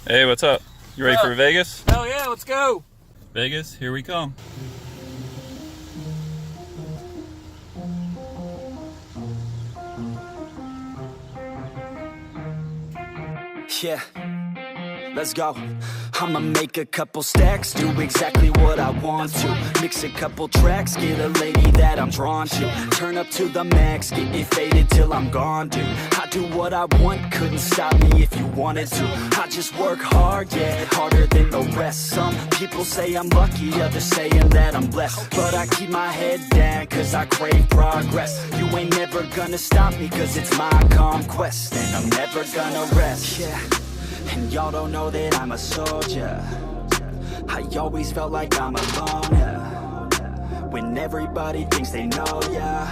Hey, what's up? You ready for Vegas? Hell yeah, let's go. Vegas, here we come. Yeah, let's go. I'ma make a couple stacks, do exactly what I want to. Mix a couple tracks, get a lady that I'm drawn to. Turn up to the max, get me faded till I'm gone, dude. I do what I want, couldn't stop me if you wanted to. I just work hard, yeah, harder than the rest. Some people say I'm lucky, others saying that I'm blessed. But I keep my head down, cause I crave progress. You ain't never gonna stop me, cause it's my conquest. And I'm never gonna rest, yeah. And y'all don't know that I'm a soldier. I always felt like I'm alone, yeah. When everybody thinks they know, yeah.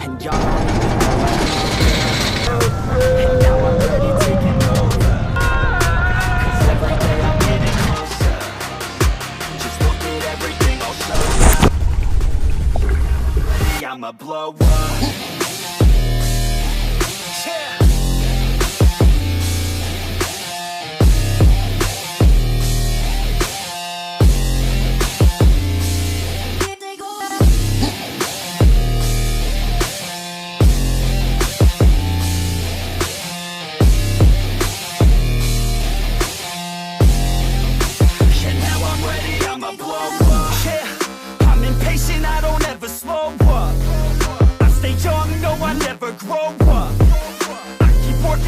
And y'all don't even know I know, yeah. And now I'm ready taking over. Cause every day I'm getting closer. Just look at everything I'll show you. I'ma blow up. Yeah.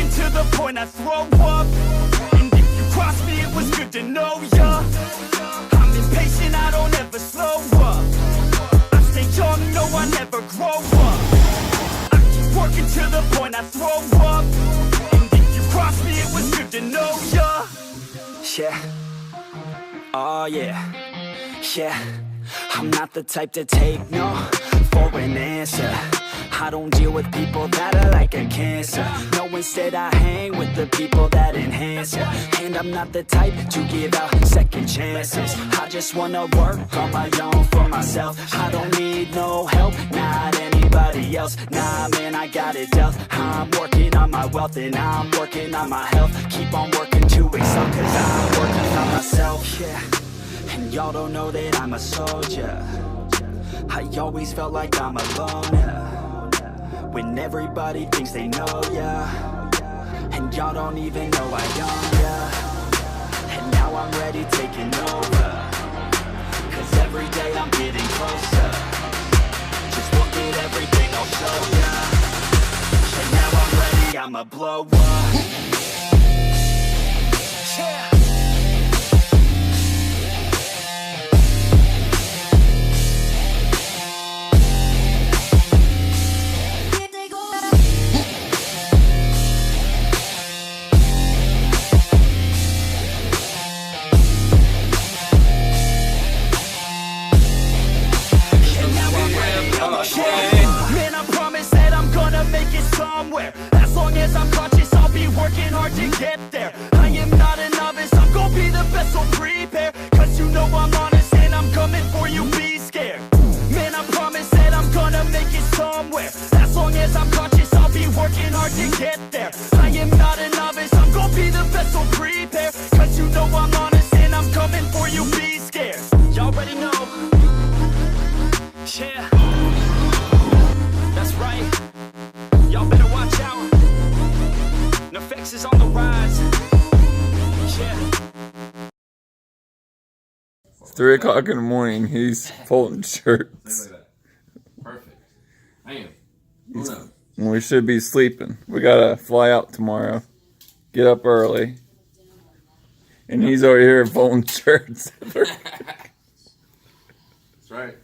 To the point I throw up. And if you cross me, it was good to know ya. I'm impatient, I don't ever slow up. I stay young, no, I never grow up. I keep working to the point I throw up. And if you cross me, it was good to know ya. Yeah. Oh yeah. Yeah. I'm not the type to take no for an answer. I don't deal with people that are like a cancer. No, instead I hang with the people that enhance ya. And I'm not the type to give out second chances. I just wanna work on my own for myself. I don't need no help, not anybody else. Nah, man, I got it dealt. I'm working on my wealth and I'm working on my health. Keep on working to excel, cause I'm working on myself, yeah. And y'all don't know that I'm a soldier. I always felt like I'm alone, yeah. When everybody thinks they know, yeah. And y'all don't even know I own, yeah. And now I'm ready taking over. Cause every day I'm getting closer. Just look at everything I'll show ya. And now I'm ready, I'ma blow up. Yeah. Somewhere. As long as I'm conscious, I'll be working hard to get there. I am not a novice, I'm gonna be the best, so prepare. Cause you know I'm honest and I'm coming for you, be scared. Man, I promise that I'm gonna make it somewhere. As long as I'm conscious, I'll be working hard to get there. I am not a novice, I'm gonna be the best, so prepare. Cause you know I'm honest and I'm coming for you, be scared. Y'all already know. Yeah. That's right. Y'all better watch out. Nefex is on the rise. Yeah. 3 o'clock in the morning, he's folding shirts. Look at that. Perfect. Bam. Uno. We should be sleeping. We gotta fly out tomorrow. Get up early. And he's over here folding shirts. That's right.